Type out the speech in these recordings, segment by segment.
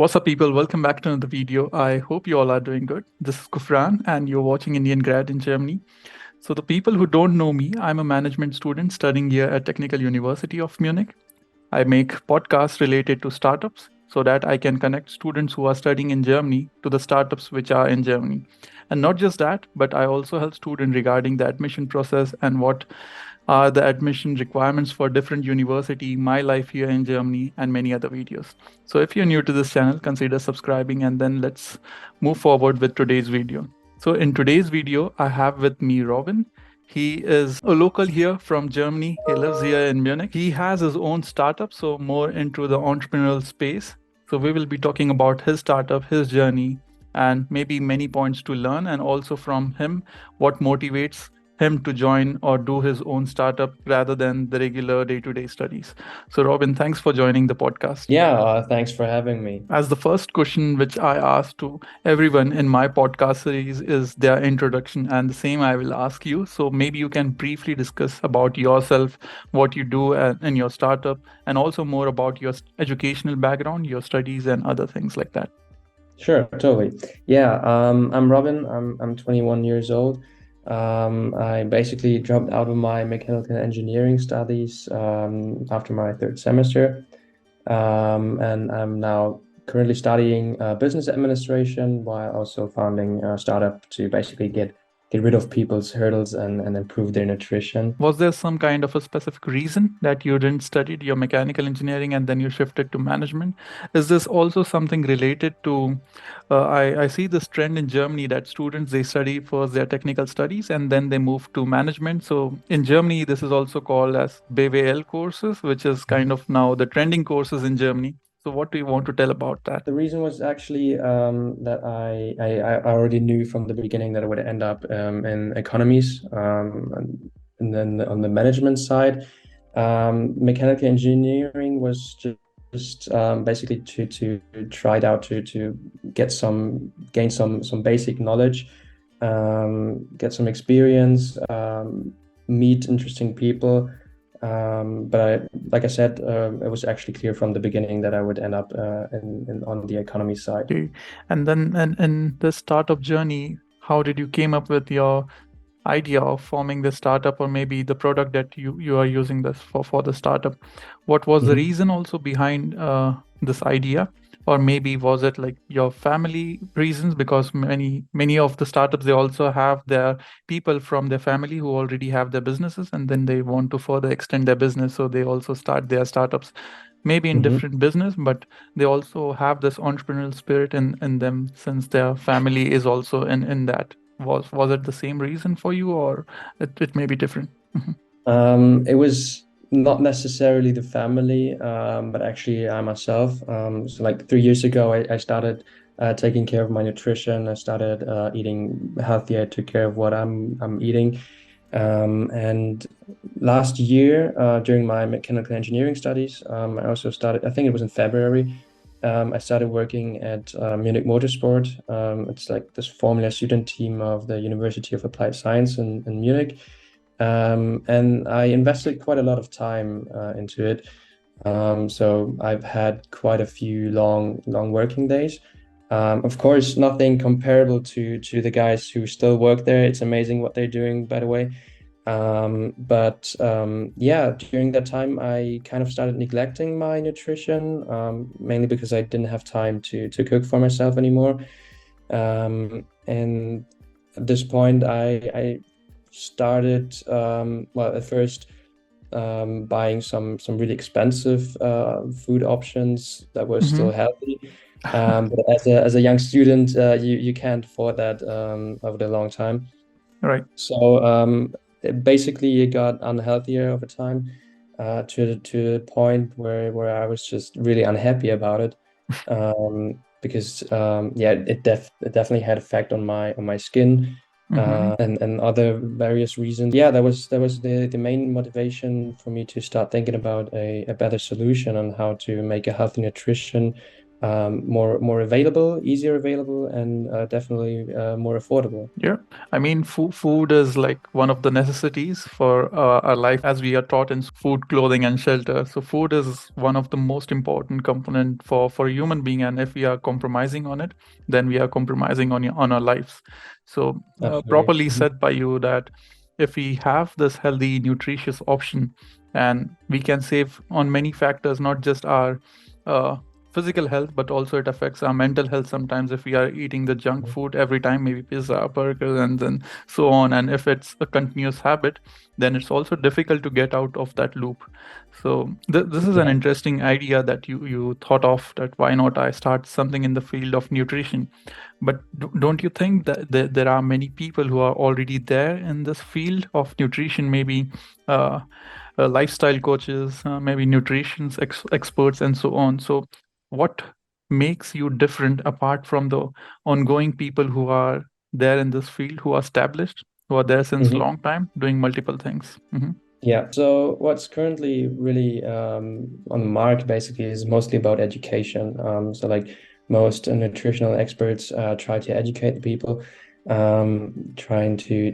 What's up, people? Welcome back to another video. I hope you all are doing good. This is Kufran, and you're watching Indian Grad in Germany. So, the people who don't know me, I'm a management student studying here at Technical University of Munich. I make podcasts related to startups so that I can connect students who are studying in Germany to the startups which are in Germany. And not just that, but I also help students regarding the admission process and what are the admission requirements for different university, my life here in Germany, and many other videos. So if you're new to this channel, consider subscribing and then let's move forward with today's video. So in today's video, I have with me Robin. He is a local here from Germany. He lives here in Munich. He has his own startup, so more into the entrepreneurial space. So we will be talking about his startup, his journey, and maybe many points to learn, and also from him, what motivates him to join or do his own startup rather than the regular day-to-day studies. So, Robin, thanks for joining the podcast. Yeah, thanks for having me. As the first question which I ask to everyone in my podcast series is their introduction, and the same I will ask you. So maybe you can briefly discuss about yourself, what you do in your startup, and also more about your educational background, your studies, and other things like that. Sure, totally. Yeah, I'm Robin. I'm 21 years old. I basically dropped out of my mechanical engineering studies after my third semester, and I'm now currently studying business administration while also founding a startup to basically get rid of people's hurdles and improve their nutrition. Was there some kind of a specific reason that you didn't study your mechanical engineering and then you shifted to management? Is this also something related to? I see this trend in Germany that students they study first their technical studies and then they move to management. So in Germany, this is also called as BWL courses, which is kind of now the trending courses in Germany. So what do you want to tell about that? The reason was actually that I already knew from the beginning that I would end up in economies, and then on the management side, mechanical engineering was just basically to try it out to gain some basic knowledge, get some experience, meet interesting people. Like I said, it was actually clear from the beginning that I would end up on the economy side. Okay. And then in the startup journey, how did you came up with your idea of forming the startup or maybe the product that you are using this for the startup? What was the Mhm. reason also behind this idea? Or maybe was it like your family reasons? Because many of the startups they also have their people from their family who already have their businesses and then they want to further extend their business, so they also start their startups maybe in Mhm. different business, but they also have this entrepreneurial spirit in them since their family is also in that. Was it the same reason for you, or it may be different? Mhm. It was not necessarily the family, but actually I myself. So like 3 years ago, I started taking care of my nutrition. I started eating healthier. I took care of what I'm eating. And last year, during my mechanical engineering studies, I also started, I think it was in February, I started working at Munich Motorsport. It's like this Formula student team of the University of Applied Science in Munich. And I invested quite a lot of time into it. So I've had quite a few long working days. Of course, nothing comparable to the guys who still work there. It's amazing what they're doing, by the way. Yeah, during that time, I kind of started neglecting my nutrition, mainly because I didn't have time to cook for myself anymore. And at this point, I started, well, at first buying some really expensive food options that were still Mhm. healthy. But as a young student, you can't afford that over the long time. Right. So basically, it got unhealthier over time to the point where I was just really unhappy about it. Because yeah, it definitely had effect on my skin Hmm. and other various reasons. Yeah, that was the main motivation for me to start thinking about a better solution on how to make a healthy nutrition more available, easier available, and definitely more affordable. Yeah. I mean, food is like one of the necessities for our life, as we are taught in food, clothing, and shelter. So food is one of the most important component for a human being, and if we are compromising on it, then we are compromising on our lives. So Absolutely. properly said by you that if we have this healthy, nutritious option, and we can save on many factors, not just our uh, physical health, but also it affects our mental health sometimes if we are eating the junk Mhm. food every time, maybe pizza, burger, and then so on. And if it's a continuous habit, then it's also difficult to get out of that loop. So this is an Yeah. interesting idea that you thought of, that why not I start something in the field of nutrition. But don't you think that there are many people who are already there in this field of nutrition, maybe uh, lifestyle coaches, maybe nutrition experts, and so on? So, what makes you different apart from the ongoing people who are there in this field, who are established, who are there since Mhm. long time, doing multiple things? Yeah. So what's currently really on the market basically is mostly about education. So like most nutritional experts try to educate the people, trying to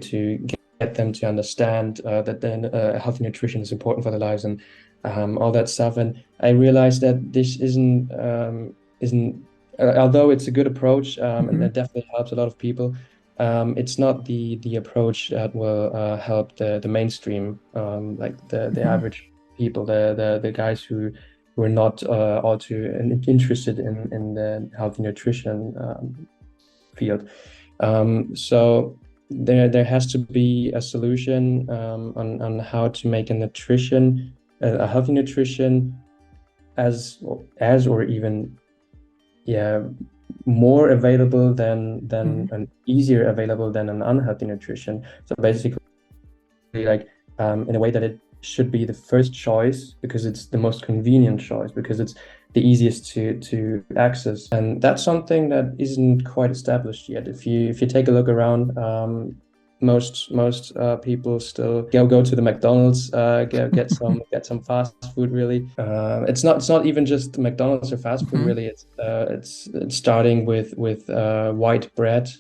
get them to understand that then healthy nutrition is important for their lives and all that stuff. And I realized that this isn't although it's a good approach and Mm-hmm. that definitely helps a lot of people. It's not the approach that will help the mainstream, like the Mm-hmm. average people, the guys who are not all too interested in the healthy nutrition field. So there has to be a solution on how to make a nutrition, a healthy nutrition as or even yeah more available than Mm-hmm. an easier available than an unhealthy nutrition. So basically like in a way that it should be the first choice because it's the most convenient choice because it's the easiest to access, and that's something that isn't quite established yet. If you take a look around, most people still go to the McDonald's, get some fast food. Really, it's not even just McDonald's or fast food. Mm-hmm. Really, it's starting with white bread,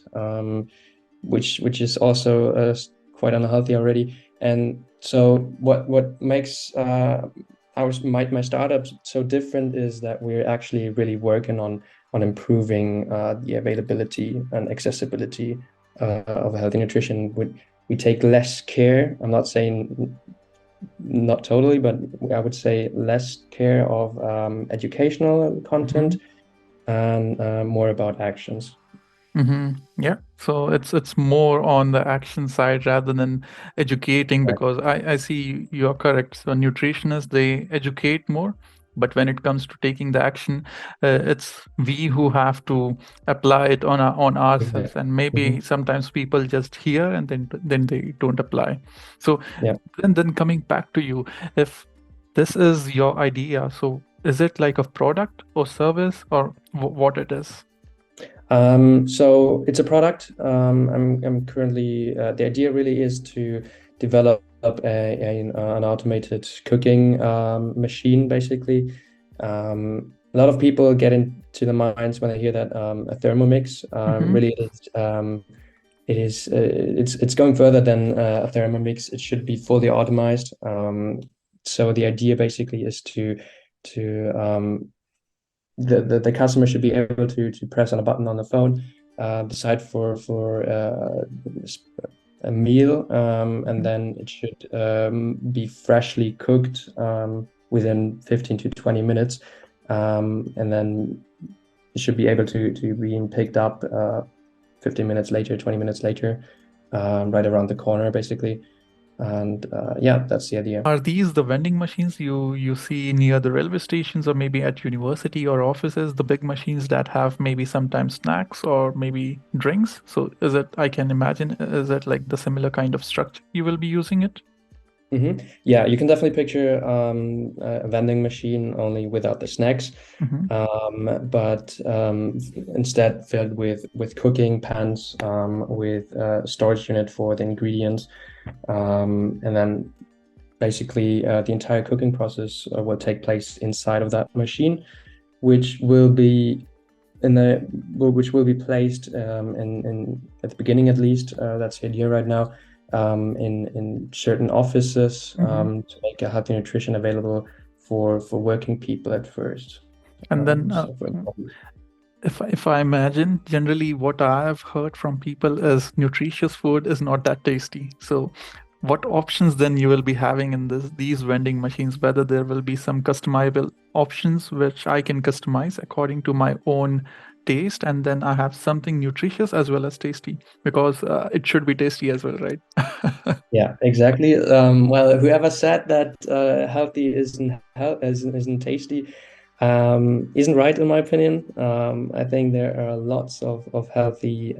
which is also quite unhealthy already. And so what makes my startup so different is that we're actually really working on improving the availability and accessibility of healthy nutrition. We take less care. I'm not saying not totally, but I would say less care of educational Mm-hmm. content and more about actions. Yeah, so it's more on the action side rather than educating, Right. because I see you're correct. So nutritionists, they educate more, but when it comes to taking the action, it's we who have to apply it on ourselves. Exactly. And maybe Mhm. sometimes people just hear and then they don't apply. So Yeah. then coming back to you, if this is your idea, so is it like a product or service, or what it is? So it's a product. I'm currently the idea really is to develop an automated cooking machine, basically. A lot of people get into the minds when they hear that a Thermomix. Mm-hmm. Really, it's going further than a Thermomix. It should be fully automized. So the idea basically is to the customer should be able to press on a button on the phone, decide for a meal, and then it should be freshly cooked within 15 to 20 minutes, and then it should be able to be picked up 15 minutes later, 20 minutes later, right around the corner, basically. And yeah, that's the idea. Are these the vending machines you see near the railway stations, or maybe at university or offices, the big machines that have maybe sometimes snacks or maybe drinks? So is it, I can imagine, is it like the similar kind of structure you will be using it? Yeah, you can definitely picture a vending machine only without the snacks, Mm-hmm. but instead filled with cooking pans, with a storage unit for the ingredients, and then basically the entire cooking process will take place inside of that machine, which will be which will be placed in at the beginning at least. That's the idea right now. In certain offices to make a healthy nutrition available for working people at first. And then So for example, if I imagine, generally what I've heard from people is nutritious food is not that tasty. So what options then you will be having in these vending machines, whether there will be some customizable options which I can customize according to my own taste, and then I have something nutritious as well as tasty, because it should be tasty as well, right? yeah, exactly. Well, whoever said that healthy isn't tasty isn't right in my opinion. I think there are lots of healthy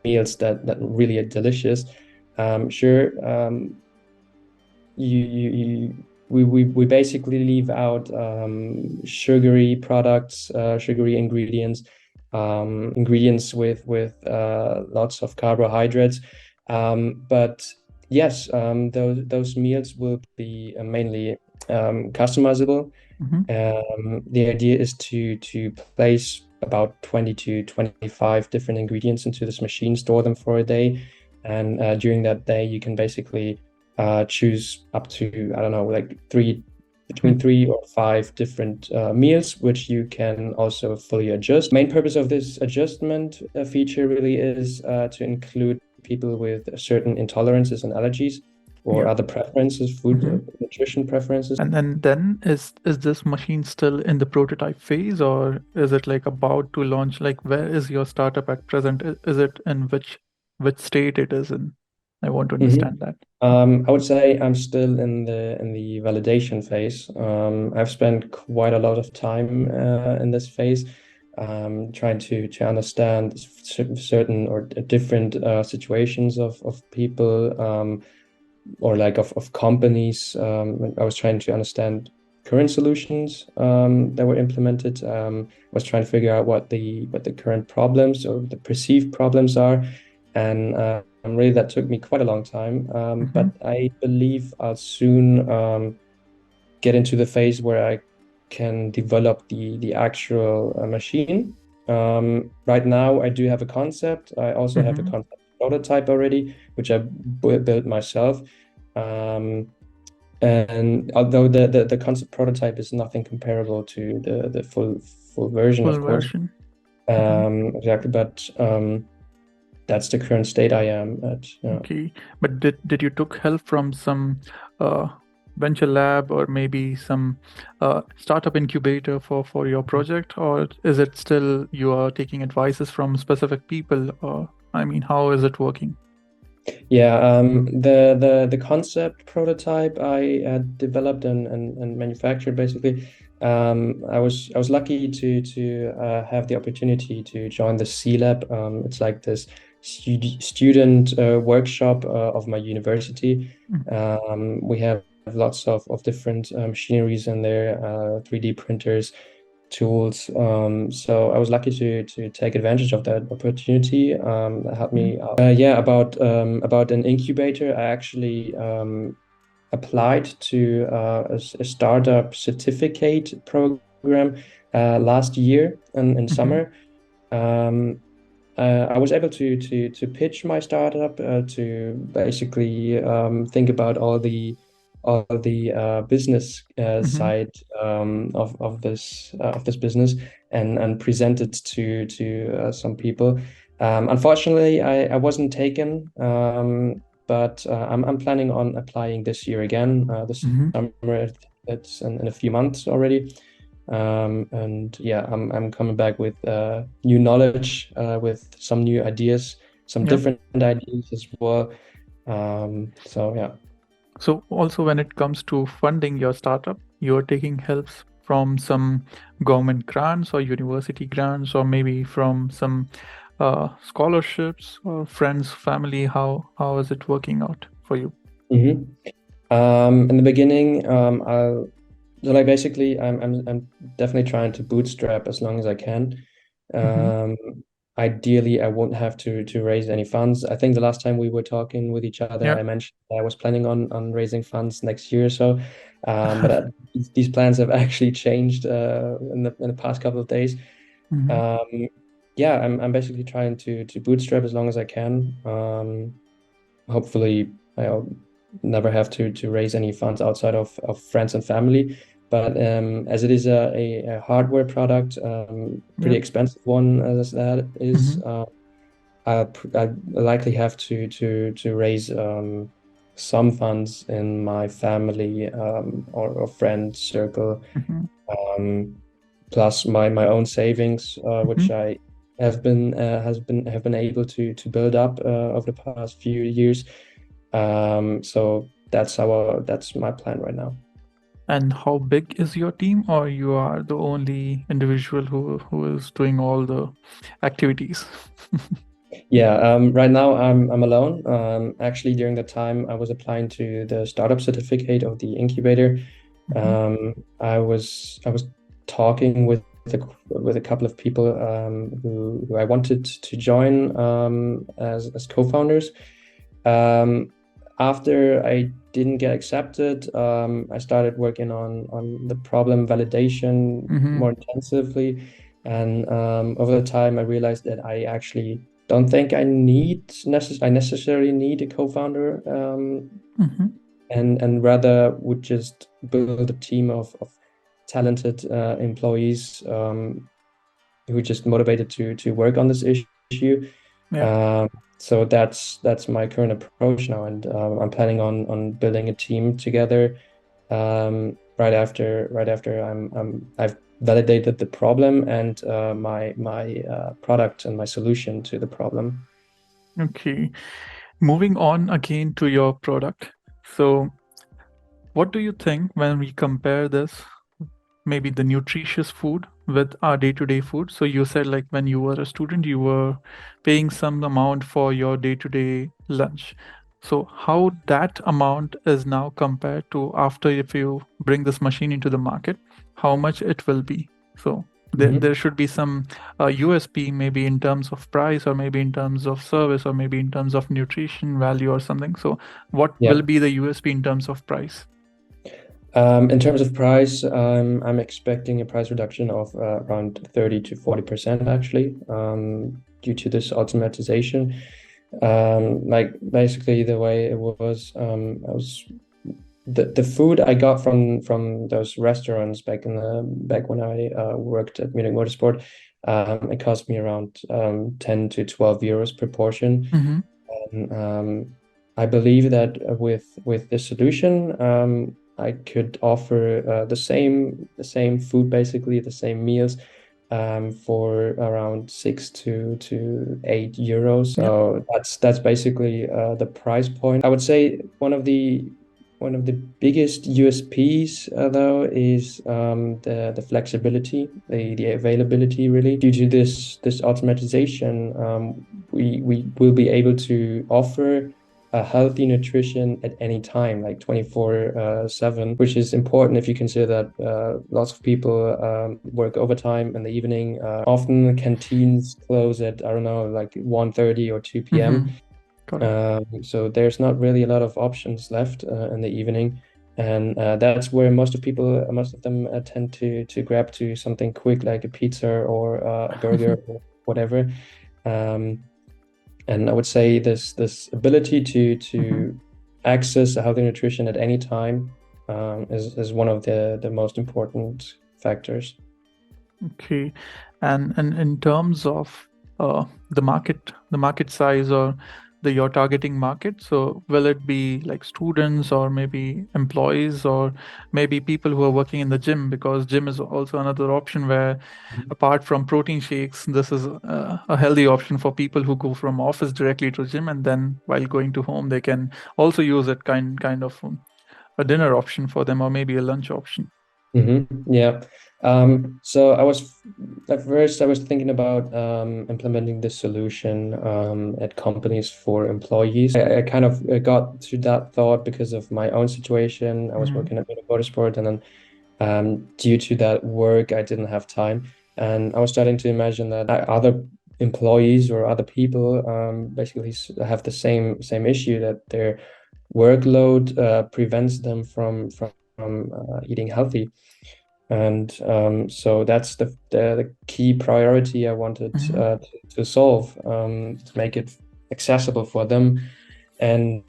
meals that really are delicious. Sure, we basically leave out sugary products, sugary ingredients, ingredients with lots of carbohydrates. But yes, those meals will be mainly customizable. Hmm. The idea is to place about 20 to 25 different ingredients into this machine, store them for a day, and during that day you can basically choose up to, I don't know, like between 3 or 5 different meals, which you can also fully adjust. Main purpose of this adjustment feature really is to include people with certain intolerances and allergies or Yeah. other preferences, food Hmm. nutrition preferences. And then is this machine still in the prototype phase, or is it like about to launch? Like, where is your startup at present? Is it in which state it is in? I want to Mhm. understand that. I would say I'm still in the validation phase. I've spent quite a lot of time in this phase, trying to understand certain or different situations of people, or like of companies. I was trying to understand current solutions that were implemented. I was trying to figure out what the current problems or the perceived problems are, and really that took me quite a long time. Hmm. But I believe I'll soon get into the phase where I can develop the actual machine. Right now, I do have a concept. I also have a Hmm. concept prototype already, which I built myself. Um, and although the concept prototype is nothing comparable to the full version, Full of course. version. Hmm. Exactly, but that's the current state I am at. Yeah. Okay, but did you took help from some uh, venture lab, or maybe some startup incubator for your project, or is it still you are taking advices from specific people, or I mean, how is it working? Yeah, the concept prototype I had developed and manufactured basically. I was lucky to have the opportunity to join the C Lab. It's like this student workshop of my university. We have lots of different machineries in there, 3D printers, tools. So I was lucky to take advantage of that opportunity. That helped Mhm. me out. Yeah, about an incubator, I actually applied to a startup certificate program last year in Mhm. summer. Um, I was able to pitch my startup to basically think about all the business Mhm. side of this business and present it to some people. Unfortunately, I wasn't taken, but I'm planning on applying this year again, this Mhm. summer. It's in a few months already. And yeah, I'm coming back with new knowledge, with some new ideas, some Yeah. different ideas as well. So yeah. So also when it comes to funding your startup, you're taking helps from some government grants or university grants, or maybe from some scholarships or friends, family. How is it working out for you? hmm in the beginning, I'll so like basically I'm definitely trying to bootstrap as long as I can. Hmm. Um, Ideally, I won't have to raise any funds. I think the last time we were talking with each other, Yeah. I mentioned I was planning on raising funds next year or so. But these plans have actually changed in the past couple of days. Hmm. Yeah, I'm basically trying to bootstrap as long as I can. Hopefully, I'll never have to raise any funds outside of friends and family. But as it is a hardware product, pretty Yep. expensive one as that is, Hmm. I likely have to raise some funds in my family or friend circle, Hmm. um, plus my own savings, which Hmm. I have been able to build up over the past few years. So that's my plan right now. And how big is your team, or you are the only individual who is doing all the activities? Yeah, right now I'm alone. Actually, during the time I was applying to the startup certificate of the incubator, Hmm. I was talking with a couple of people who I wanted to join as co-founders. Um, After I didn't get accepted, I started working on the problem validation Hmm. more intensively, and over the time I realized that I actually don't think I necessarily need a co-founder, Hmm. and rather would just build a team of talented employees who are just motivated to work on this issue. Yep. Um, so that's my current approach now, and I'm planning on building a team together. Right after I've validated the problem and my product and my solution to the problem. Okay. Moving on again to your product. So, what do you think when we compare this, maybe the nutritious food with our day-to-day food? So you said like when you were a student, you were paying some amount for your day-to-day lunch. So how that amount is now compared to after if you bring this machine into the market, how much it will be? So there Mhm. should be some USP maybe in terms of price or maybe in terms of service or maybe in terms of nutrition value or something. So what will Yeah. be the USP in terms of price? In terms of price, I'm expecting a price reduction of around 30 to 40% actually, due to this automatization. Like basically the way it was, I was the food I got from those restaurants back when I worked at Munich Motorsport, it cost me around 10 to 12 euros per portion. Mm-hmm. And I believe that with this solution, I could offer the same food, basically the same meals, for around 6 to 8 euros. Yep. So that's basically the price point. I would say one of the biggest USPs though is the flexibility, the availability really. Due to this automatization, we will be able to offer a healthy nutrition at any time, like 24/7, which is important if you consider that lots of people work overtime in the evening. Often canteens close at, I don't know, like 1:30 or 2 p.m. Mm-hmm. Correct. So there's not really a lot of options left in the evening. And that's where most of them tend to grab to something quick like a pizza or a burger or whatever. Um, and I would say this ability Mm-hmm. to access a healthy nutrition at any time is one of the most important factors. Okay. And in terms of the market size or the you're targeting market, so will it be like students or maybe employees or maybe people who are working in the gym? Because gym is also another option where apart from protein shakes, this is a healthy option for people who go from office directly to gym and then while going to home they can also use it kind of a dinner option for them or maybe a lunch option. Yeah. So at first I was thinking about implementing this solution at companies for employees. I kind of got to that thought because of my own situation. I was Mm-hmm. working at Motorsport, and then due to that work, I didn't have time. And I was starting to imagine that other employees or other people basically have the same issue, that their workload prevents them from eating healthy. And so that's the key priority I wanted Mhm. to solve, to make it accessible for them. And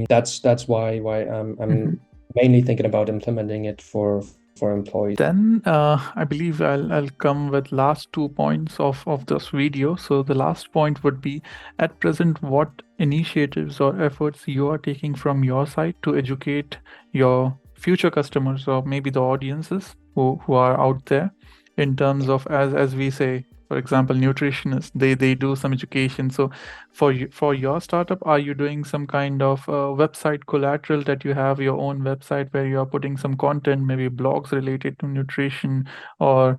that's why Mhm. I'm mainly thinking about implementing it for employees. Then I believe I'll come with last 2 points of this video. So the last point would be, at present, what initiatives or efforts you are taking from your side to educate your future customers or maybe the audiences who are out there in terms of, as we say, for example, nutritionists, they do some education. So for you, for your startup, are you doing some kind of website collateral, that you have your own website where you are putting some content, maybe blogs related to nutrition, or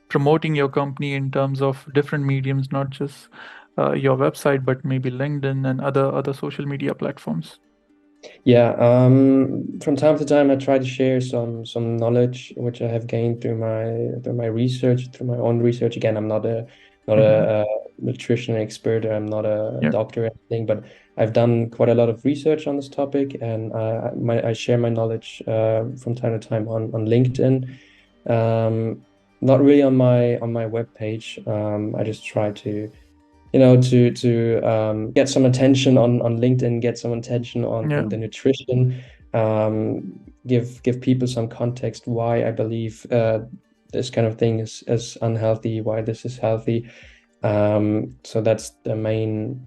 promoting your company in terms of different mediums, not just your website, but maybe LinkedIn and other social media platforms? Yeah, from time to time, I try to share some knowledge which I have gained through my research, through my own research. Again, I'm not Hmm. a nutrition expert, or I'm not a Yeah. doctor or anything, but I've done quite a lot of research on this topic, and I share my knowledge from time to time on LinkedIn. Not really on my webpage. I just try to get some attention on LinkedIn, get some attention Yeah. on the nutrition, give people some context why I believe this kind of thing is unhealthy, why this is healthy. So that's the main.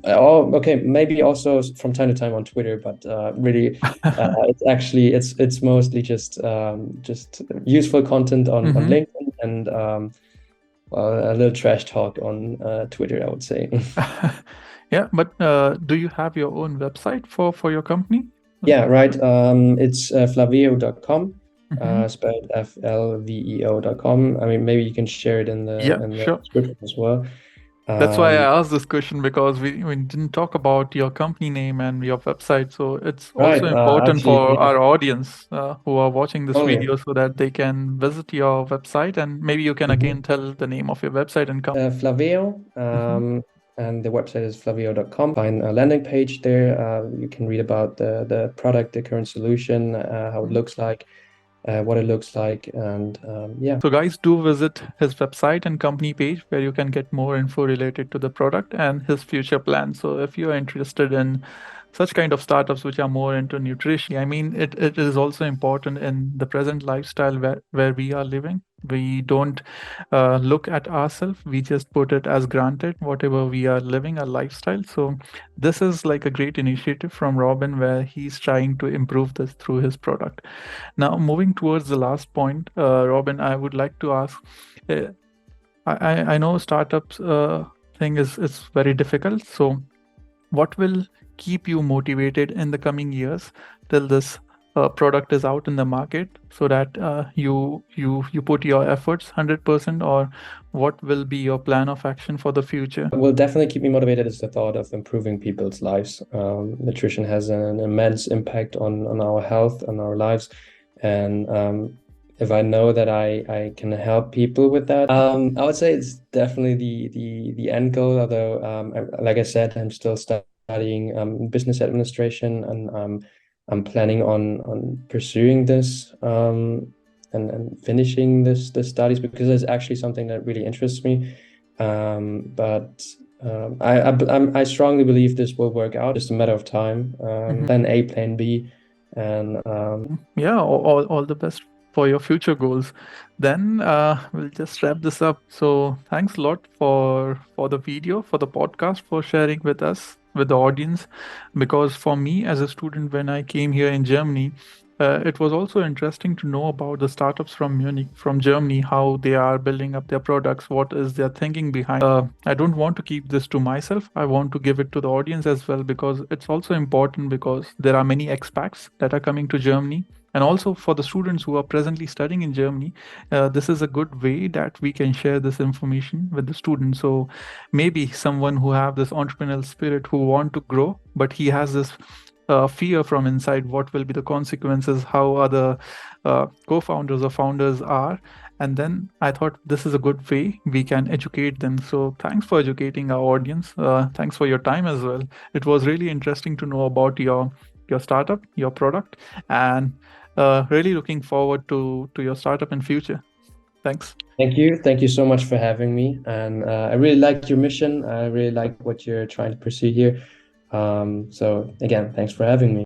Oh, okay, maybe also from time to time on Twitter, but really, it's mostly just useful content on Hmm. LinkedIn, and well, a little trash talk on Twitter, I would say. Yeah, but do you have your own website for your company? Yeah, right. It's FLVEO.com, Hmm. spelled FLVEO.com. I mean, maybe you can share it in Yeah, the sure. description as well. That's why Um, I asked this question, because we didn't talk about your company name and your website. So it's right. also important Actually, for yeah, our audience who are watching this totally. video, so that they can visit your website, and maybe you can Mhm. again tell the name of your website and come. FLVEO, Mhm. and the website is flaveo.com. Find a landing page there. You can read about the product, the current solution, how it looks like, what it looks like, and yeah. So guys, do visit his website and company page, where you can get more info related to the product and his future plans. So if you are interested in such kind of startups which are more into nutrition, I mean, it is also important in the present lifestyle where we are living. We don't look at ourselves, we just put it as granted, whatever we are living, our lifestyle. So this is like a great initiative from Robin, where he's trying to improve this through his product. Now, moving towards the last point, Robin, I would like to ask. Uh, I know startups thing is very difficult. So, what will keep you motivated in the coming years till this product is out in the market, so that you put your efforts 100%, or what will be your plan of action for the future? What will definitely keep me motivated is the thought of improving people's lives. Nutrition has an immense impact on our health, on our lives. And if I know that I can help people with that, I would say it's definitely the end goal. Although, like I said, I'm still studying business administration, and I'm planning on pursuing this and finishing the studies, because it's actually something that really interests me. But I strongly believe this will work out. Just a matter of time. Plan A, plan B, and Yeah, all the best for your future goals. Then we'll just wrap this up. So thanks a lot for the video, for the podcast, for sharing with us, with the audience. Because for me as a student, when I came here in Germany, it was also interesting to know about the startups from Munich, from Germany, how they are building up their products, what is their thinking behind. I don't want to keep this to myself. I want to give it to the audience as well, because it's also important, because there are many expats that are coming to Germany. And also for the students who are presently studying in Germany, this is a good way that we can share this information with the students. So maybe someone who have this entrepreneurial spirit, who want to grow, but he has this fear from inside, what will be the consequences, how other co-founders or founders are. And then I thought this is a good way we can educate them. So thanks for educating our audience. Thanks for your time as well. It was really interesting to know about your your startup, your product, and really looking forward to your startup in future. Thanks. Thank you. Thank you so much for having me. And I really like your mission. I really like what you're trying to pursue here. So again, thanks for having me.